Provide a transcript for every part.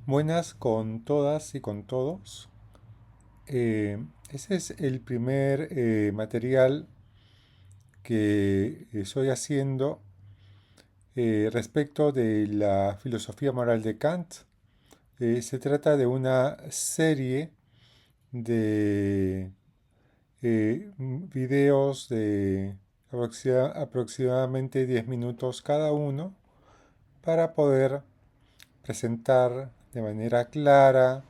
Buenas con todas y con todos. Ese es el primer material que estoy haciendo respecto de la filosofía moral de Kant. Se trata de una serie de videos de aproximadamente 10 minutos cada uno para poder presentar de manera clara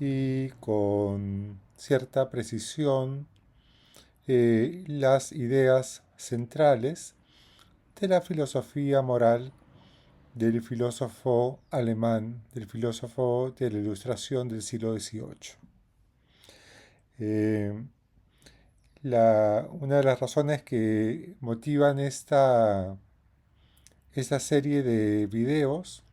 y con cierta precisión las ideas centrales de la filosofía moral del filósofo alemán, del filósofo de la Ilustración del siglo XVIII. Eh, una de las razones que motivan esta serie de videos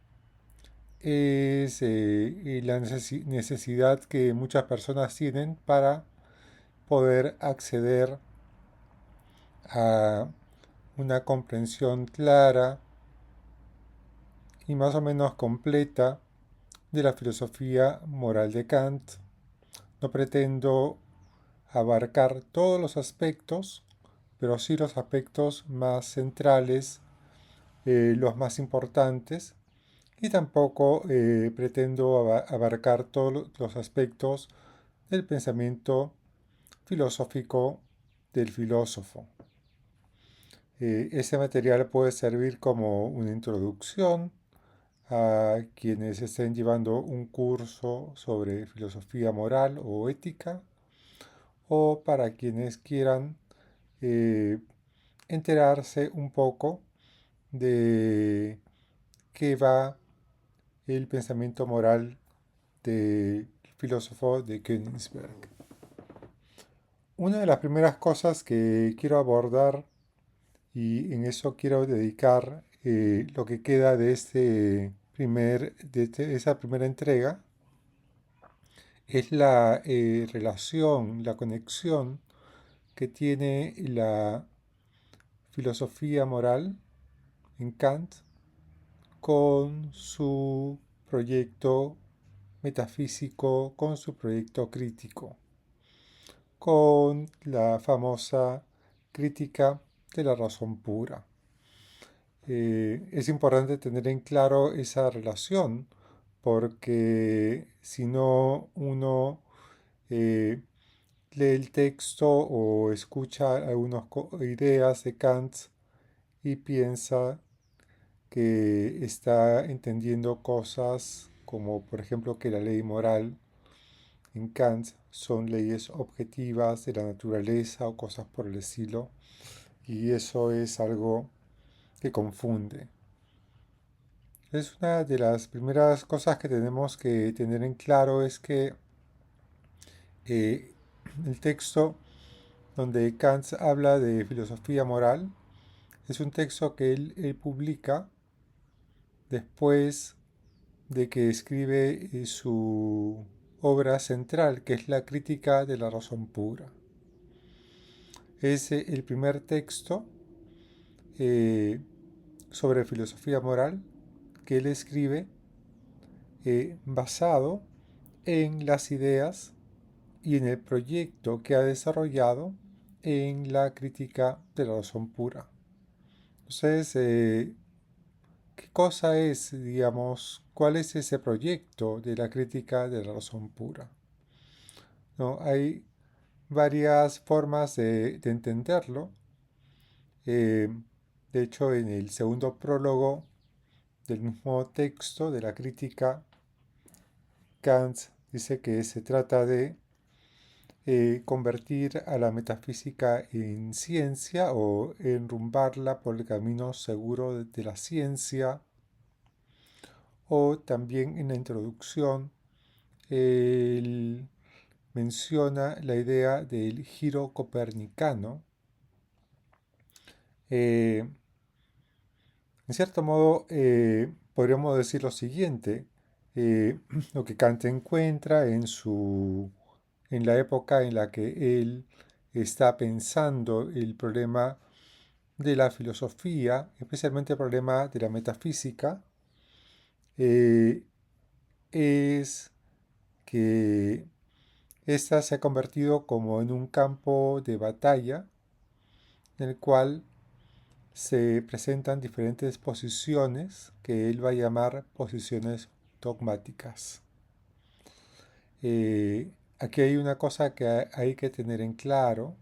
es la necesidad que muchas personas tienen para poder acceder a una comprensión clara y más o menos completa de la filosofía moral de Kant. No pretendo abarcar todos los aspectos, pero sí los aspectos más centrales, los más importantes, y tampoco pretendo abarcar todos los aspectos del pensamiento filosófico del filósofo. Ese material puede servir como una introducción a quienes estén llevando un curso sobre filosofía moral o ética, o para quienes quieran eh, enterarse un poco de qué va el pensamiento moral del filósofo de Königsberg. Una de las primeras cosas que quiero abordar, y en eso quiero dedicar lo que queda de esa primera entrega, es la relación, la conexión que tiene la filosofía moral en Kant con su proyecto metafísico, con su proyecto crítico, con la famosa crítica de la razón pura. Es importante tener en claro esa relación porque si no uno eh, lee el texto o escucha algunas ideas de Kant y piensa que está entendiendo cosas como por ejemplo que la ley moral en Kant son leyes objetivas de la naturaleza o cosas por el estilo, y eso es algo que confunde. Es una de las primeras cosas que tenemos que tener en claro, es que eh, el texto donde Kant habla de filosofía moral es un texto que él publica después de que escribe su obra central, que es la crítica de la razón pura. Es el primer texto eh, sobre filosofía moral que él escribe basado en las ideas y en el proyecto que ha desarrollado en la crítica de la razón pura. Entonces, ¿qué cosa es, digamos, cuál es ese proyecto de la crítica de la razón pura? ¿No? Hay varias formas de entenderlo. Eh, de hecho, en el segundo prólogo del mismo texto de la crítica, Kant dice que se trata de convertir a la metafísica en ciencia o enrumbarla por el camino seguro de la ciencia, o también en la introducción él menciona la idea del giro copernicano. Eh, en cierto modo, podríamos decir lo siguiente: lo que Kant encuentra en la época en la que él está pensando el problema de la filosofía, especialmente el problema de la metafísica, eh, es que esta se ha convertido como en un campo de batalla en el cual se presentan diferentes posiciones que él va a llamar posiciones dogmáticas. Aquí hay una cosa que hay que tener en claro,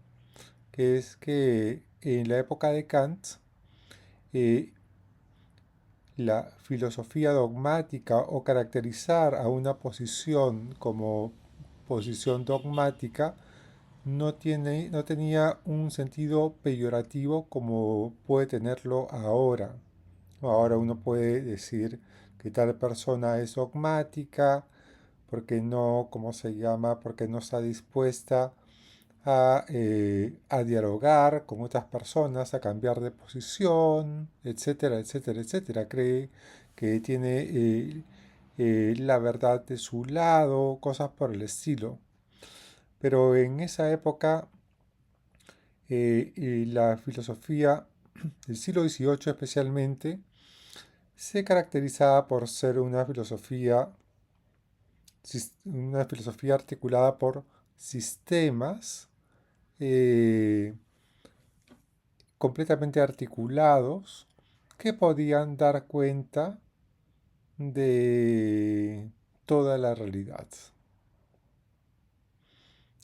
que es que en la época de Kant, eh, la filosofía dogmática o caracterizar a una posición como posición dogmática no tenía un sentido peyorativo como puede tenerlo ahora. Ahora uno puede decir que tal persona es dogmática porque no, ¿cómo se llama? Porque no está dispuesta a dialogar con otras personas, a cambiar de posición, etcétera, etcétera, etcétera. Cree que tiene la verdad de su lado, cosas por el estilo. Pero en esa época, la filosofía del siglo XVIII especialmente se caracterizaba por ser una filosofía articulada por sistemas eh, completamente articulados que podían dar cuenta de toda la realidad.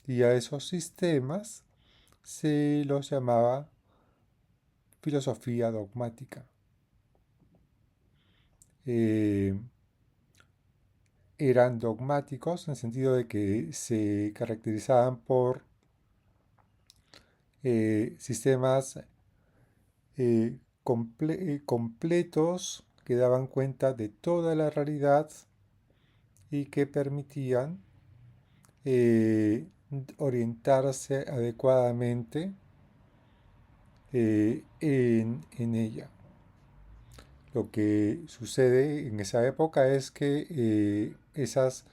Y a esos sistemas se los llamaba filosofía dogmática. Eh, Eran dogmáticos en el sentido de que se caracterizaban por sistemas completos que daban cuenta de toda la realidad y que permitían eh, orientarse adecuadamente en ella. Lo que sucede en esa época es que esas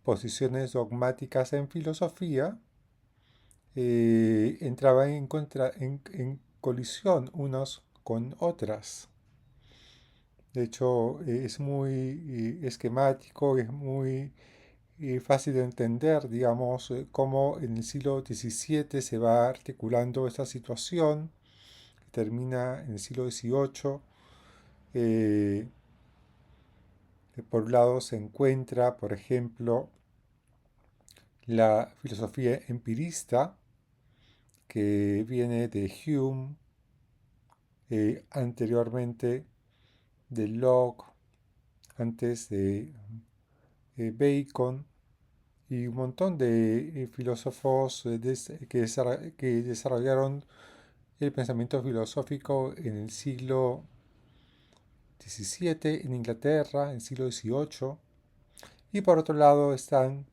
posiciones dogmáticas en filosofía entraban en colisión unas con otras. De hecho, es muy esquemático, es muy fácil de entender, digamos, cómo en el siglo XVII se va articulando esta situación, que termina en el siglo XVIII. Eh, por un lado se encuentra, por ejemplo, la filosofía empirista, que viene de Hume, anteriormente de Locke, antes de Bacon, y un montón de filósofos que desarrollaron el pensamiento filosófico en el siglo XVII en Inglaterra, en el siglo XVIII. Y por otro lado están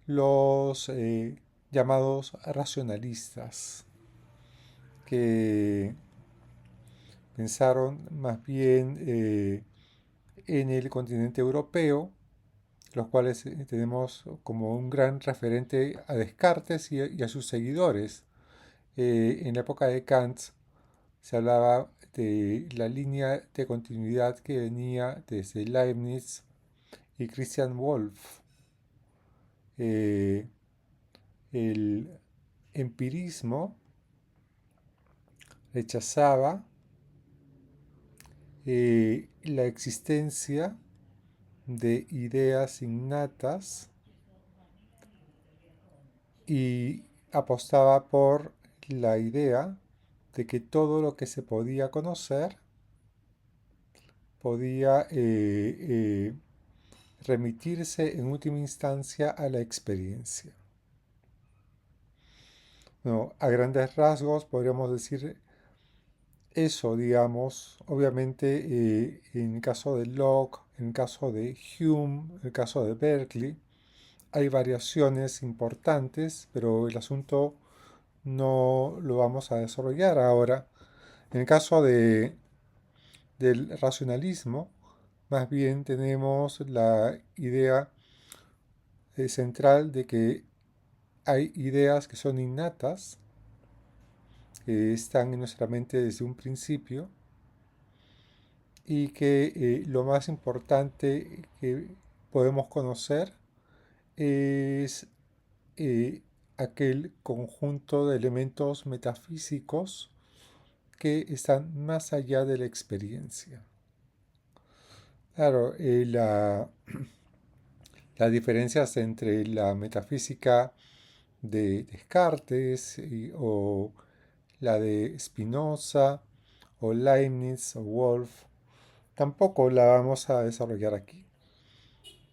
los llamados racionalistas, que pensaron más bien en el continente europeo, los cuales tenemos como un gran referente a Descartes y a sus seguidores. En la época de Kant se hablaba de la línea de continuidad que venía desde Leibniz y Christian Wolff. Eh, el empirismo rechazaba la existencia de ideas innatas y apostaba por la idea de que todo lo que se podía conocer podía remitirse en última instancia a la experiencia. No, a grandes rasgos podríamos decir eso, digamos. Obviamente, en el caso de Locke, en el caso de Hume, en el caso de Berkeley, hay variaciones importantes, pero el asunto no lo vamos a desarrollar ahora. En el caso del racionalismo, más bien tenemos la idea central de que hay ideas que son innatas, que están en nuestra mente desde un principio, y que lo más importante que podemos conocer es aquel conjunto de elementos metafísicos que están más allá de la experiencia. Claro, las diferencias entre la metafísica de Descartes o la de Spinoza o Leibniz o Wolff, tampoco la vamos a desarrollar aquí.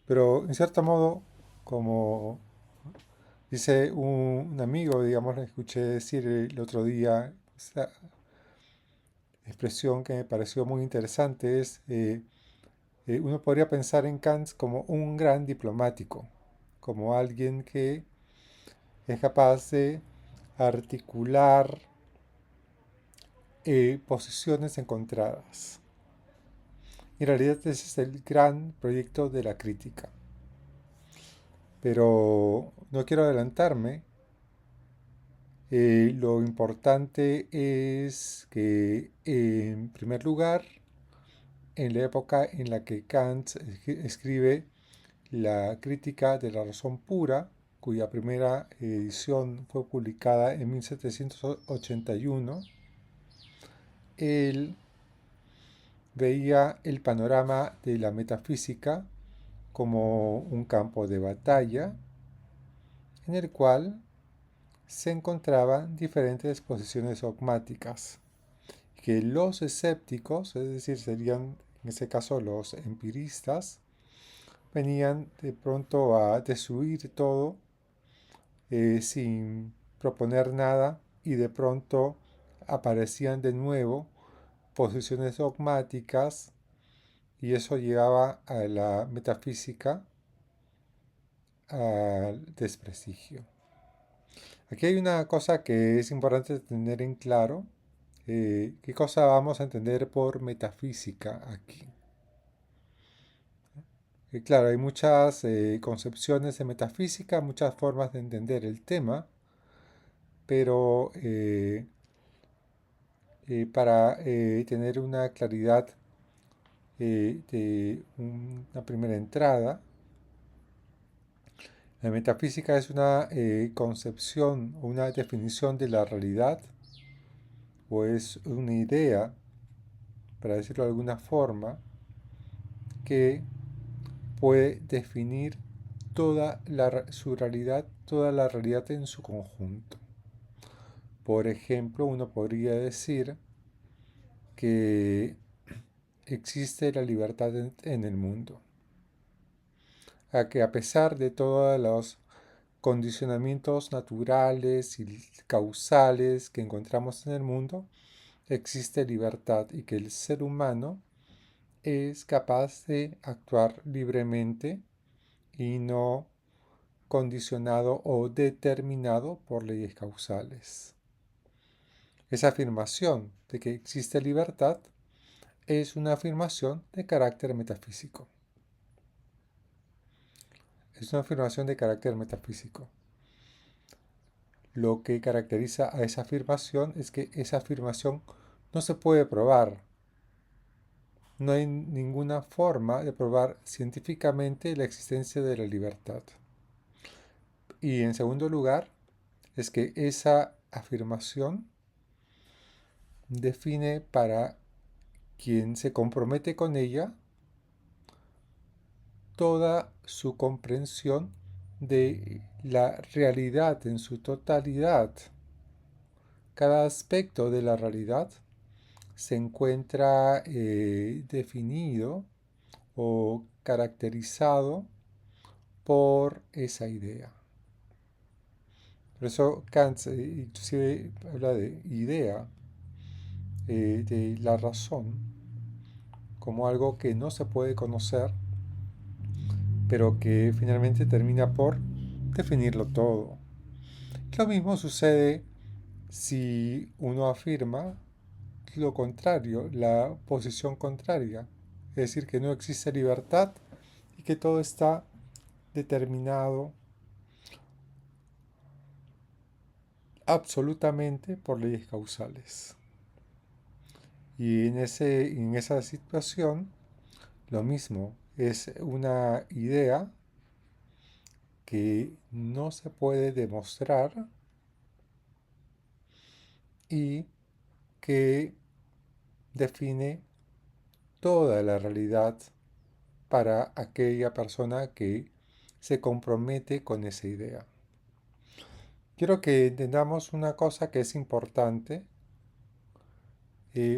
Pero en cierto modo, como dice un amigo, digamos, le escuché decir el otro día, esta expresión que me pareció muy interesante es, uno podría pensar en Kant como un gran diplomático, como alguien que es capaz de articular posiciones encontradas. En realidad ese es el gran proyecto de la crítica. Pero no quiero adelantarme. Lo importante es que, en primer lugar, en la época en la que Kant escribe la Crítica de la Razón Pura, cuya primera edición fue publicada en 1781, él veía el panorama de la metafísica como un campo de batalla en el cual se encontraban diferentes posiciones dogmáticas que los escépticos, es decir, serían en ese caso los empiristas, venían de pronto a destruir todo sin proponer nada y de pronto aparecían de nuevo posiciones dogmáticas y eso llevaba a la metafísica al desprestigio. Aquí hay una cosa que es importante tener en claro. ¿Qué cosa vamos a entender por metafísica aquí? Claro, hay muchas concepciones de metafísica, muchas formas de entender el tema, pero para tener una claridad de una primera entrada, la metafísica es una concepción o una definición de la realidad, o es una idea, para decirlo de alguna forma, que puede definir su realidad, toda la realidad en su conjunto. Por ejemplo, uno podría decir que existe la libertad en el mundo, a que a pesar de todos los condicionamientos naturales y causales que encontramos en el mundo, existe libertad y que el ser humano es capaz de actuar libremente y no condicionado o determinado por leyes causales. Esa afirmación de que existe libertad es una afirmación de carácter metafísico. Es una afirmación de carácter metafísico. Lo que caracteriza a esa afirmación es que esa afirmación no se puede probar. No hay ninguna forma de probar científicamente la existencia de la libertad. Y en segundo lugar, es que esa afirmación define para quien se compromete con ella toda su comprensión de la realidad en su totalidad. Cada aspecto de la realidad se encuentra definido o caracterizado por esa idea. Por eso Kant inclusive habla de idea, de la razón, como algo que no se puede conocer, pero que finalmente termina por definirlo todo. Lo mismo sucede si uno afirma lo contrario, la posición contraria, es decir, que no existe libertad y que todo está determinado absolutamente por leyes causales. Y en esa situación, lo mismo, es una idea que no se puede demostrar y que define toda la realidad para aquella persona que se compromete con esa idea. Quiero que entendamos una cosa que es importante,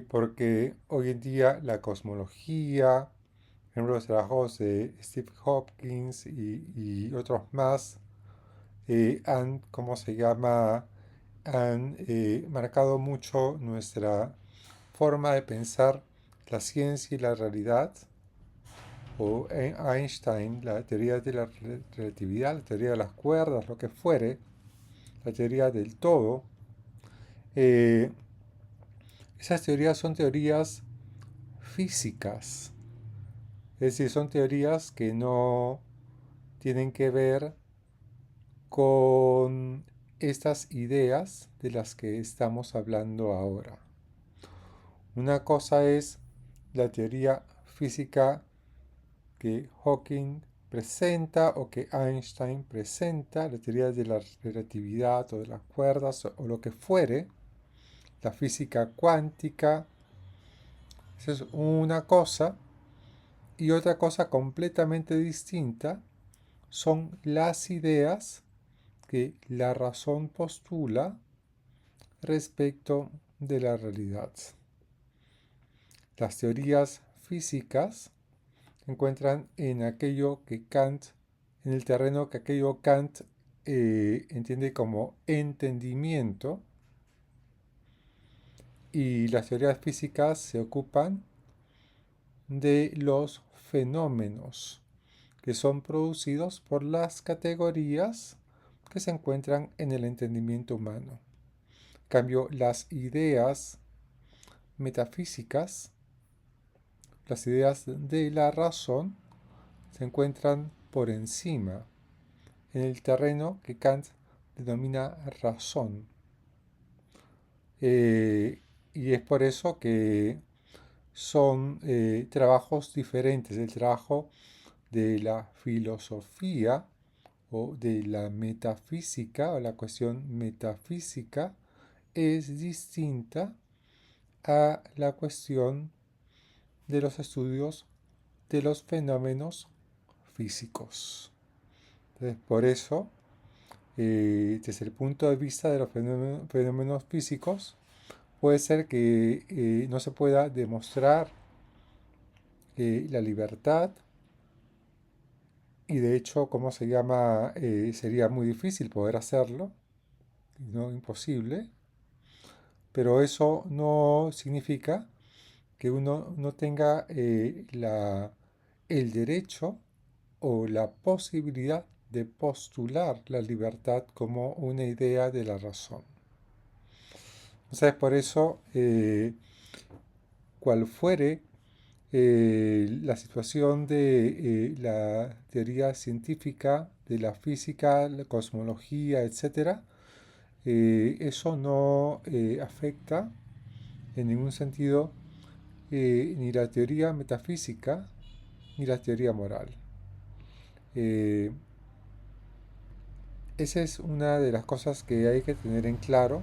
porque hoy en día la cosmología, por ejemplo, los trabajos de Steve Hopkins y otros más, han, ¿cómo se llama? Han marcado mucho nuestra forma de pensar la ciencia y la realidad, o Einstein, la teoría de la relatividad, la teoría de las cuerdas, lo que fuere, la teoría del todo. eh, Esas teorías son teorías físicas, es decir, son teorías que no tienen que ver con estas ideas de las que estamos hablando ahora. Una cosa es la teoría física que Hawking presenta o que Einstein presenta, la teoría de la relatividad o de las cuerdas o lo que fuere, la física cuántica. Esa es una cosa. Y otra cosa completamente distinta son las ideas que la razón postula respecto de la realidad. Las teorías físicas se encuentran en aquello que Kant, en el terreno que aquello Kant entiende como entendimiento, y las teorías físicas se ocupan de los fenómenos que son producidos por las categorías que se encuentran en el entendimiento humano. En cambio, las ideas metafísicas, las ideas de la razón, se encuentran por encima, en el terreno que Kant denomina razón. Y es por eso que son trabajos diferentes. El trabajo de la filosofía o de la metafísica o la cuestión metafísica es distinta a la cuestión de los estudios de los fenómenos físicos. Entonces, por eso, desde el punto de vista de los fenómenos físicos, puede ser que no se pueda demostrar la libertad, y de hecho, ¿cómo se llama? Sería muy difícil poder hacerlo, no imposible, pero eso no significa que uno no tenga el derecho o la posibilidad de postular la libertad como una idea de la razón. Entonces, por eso, cual fuere la situación de la teoría científica, de la física, la cosmología, etc., eso no afecta en ningún sentido ni la teoría metafísica ni la teoría moral. Eh, Esa es una de las cosas que hay que tener en claro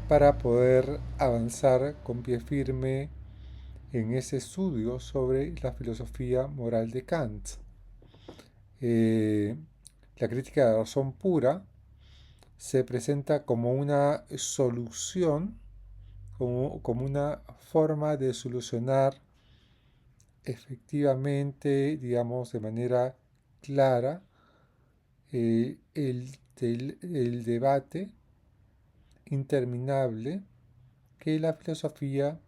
para poder avanzar con pie firme en ese estudio sobre la filosofía moral de Kant. Eh, la crítica de la razón pura se presenta como una solución, como una forma de solucionar efectivamente, digamos, de manera clara, el debate interminable que la filosofía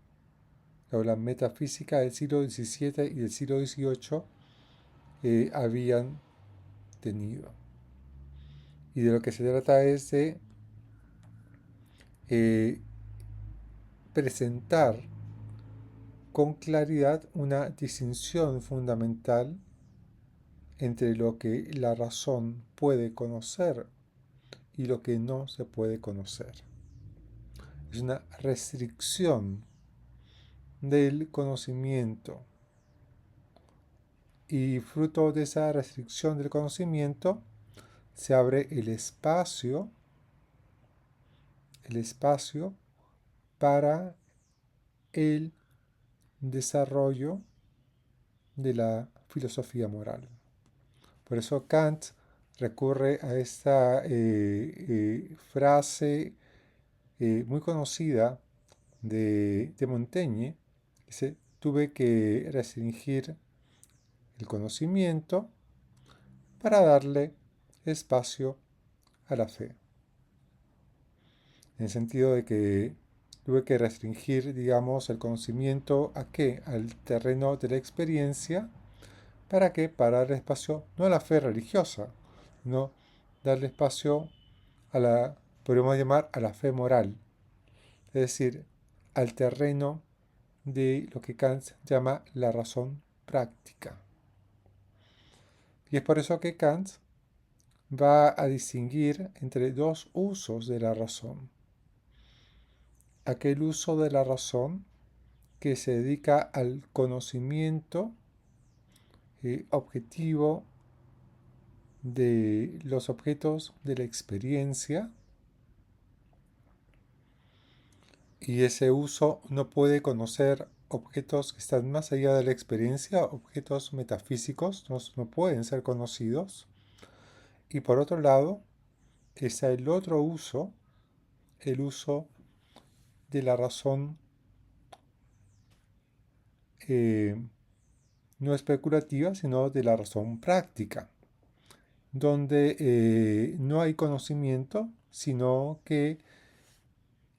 o la metafísica del siglo XVII y del siglo XVIII habían tenido. Y de lo que se trata es de eh, presentar con claridad una distinción fundamental entre lo que la razón puede conocer y lo que no se puede conocer. Es una restricción del conocimiento Y fruto de esa restricción del conocimiento se abre el espacio para el desarrollo de la filosofía moral. Por eso Kant recurre a esta frase muy conocida de Montaigne. Dice: tuve que restringir el conocimiento para darle espacio a la fe. En el sentido de que tuve que restringir, digamos, el conocimiento ¿a qué? Al terreno de la experiencia. ¿Para qué? Para darle espacio no a la fe religiosa, sino darle espacio a la, podríamos llamar, a la fe moral. Es decir, al terreno de lo que Kant llama la razón práctica. Y es por eso que Kant va a distinguir entre dos usos de la razón. Aquel uso de la razón que se dedica al conocimiento objetivo de los objetos de la experiencia, y ese uso no puede conocer objetos que están más allá de la experiencia, objetos metafísicos no pueden ser conocidos. Y por otro lado está el otro uso, el uso de la razón no especulativa, sino de la razón práctica, donde no hay conocimiento, sino que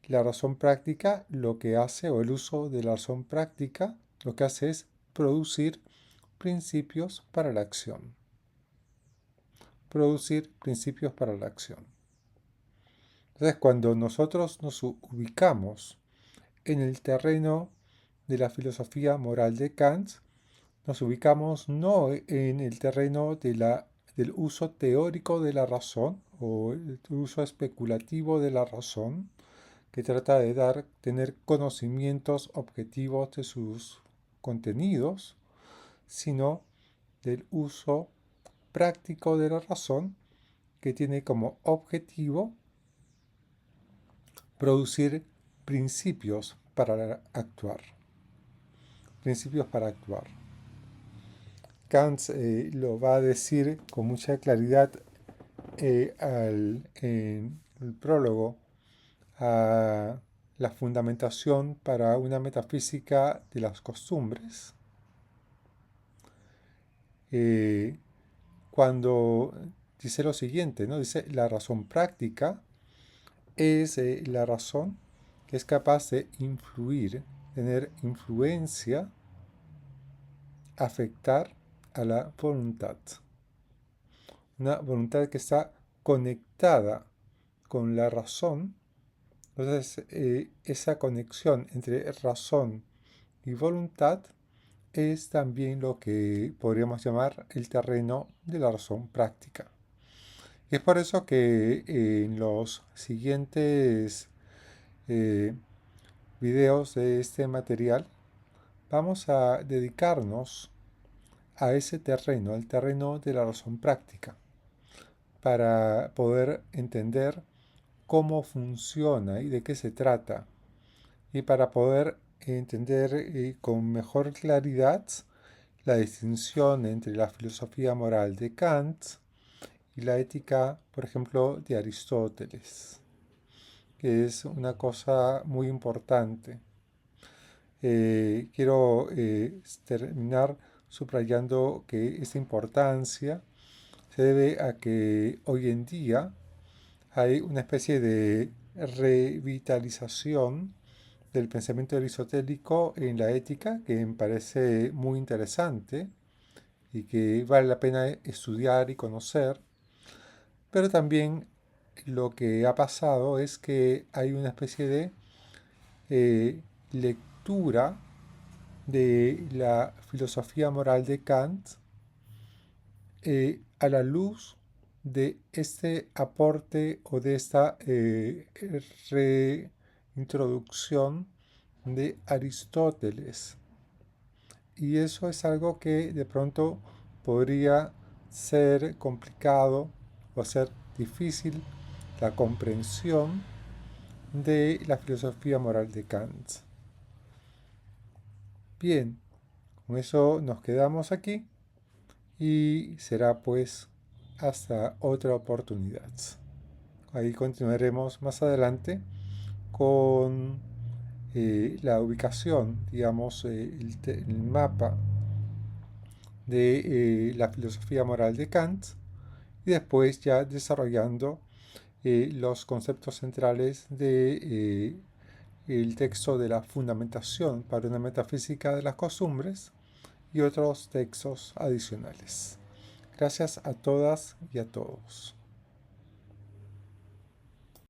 la razón práctica lo que hace, o el uso de la razón práctica, lo que hace es producir principios para la acción. Producir principios para la acción. Entonces, cuando nosotros nos ubicamos en el terreno de la filosofía moral de Kant, nos ubicamos no en el terreno del uso teórico de la razón o el uso especulativo de la razón, que trata de tener conocimientos objetivos de sus contenidos, sino del uso práctico de la razón, que tiene como objetivo producir principios para actuar. Principios para actuar. Kant lo va a decir con mucha claridad en el prólogo a la fundamentación para una metafísica de las costumbres, cuando dice lo siguiente, ¿no? Dice: la razón práctica es la razón que es capaz de influir, tener influencia, afectar a la voluntad. Una voluntad que está conectada con la razón. Entonces, esa conexión entre razón y voluntad es también lo que podríamos llamar el terreno de la razón práctica. Y es por eso que en los siguientes videos de este material vamos a dedicarnos a ese terreno, al terreno de la razón práctica, para poder entender cómo funciona y de qué se trata, y para poder entender con mejor claridad la distinción entre la filosofía moral de Kant y la ética, por ejemplo, de Aristóteles, que es una cosa muy importante. Quiero terminar subrayando que esta importancia se debe a que hoy en día hay una especie de revitalización del pensamiento aristotélico en la ética, que me parece muy interesante y que vale la pena estudiar y conocer. Pero también lo que ha pasado es que hay una especie de lectura de la filosofía moral de Kant a la luz de este aporte o de esta reintroducción de Aristóteles. Y eso es algo que de pronto podría ser complicado o ser difícil la comprensión de la filosofía moral de Kant. Bien, con eso nos quedamos aquí y será pues hasta otra oportunidad. Ahí continuaremos más adelante con la ubicación, digamos, el mapa de la filosofía moral de Kant y después ya desarrollando los conceptos centrales de el texto de la fundamentación para una metafísica de las costumbres y otros textos adicionales. Gracias a todas y a todos.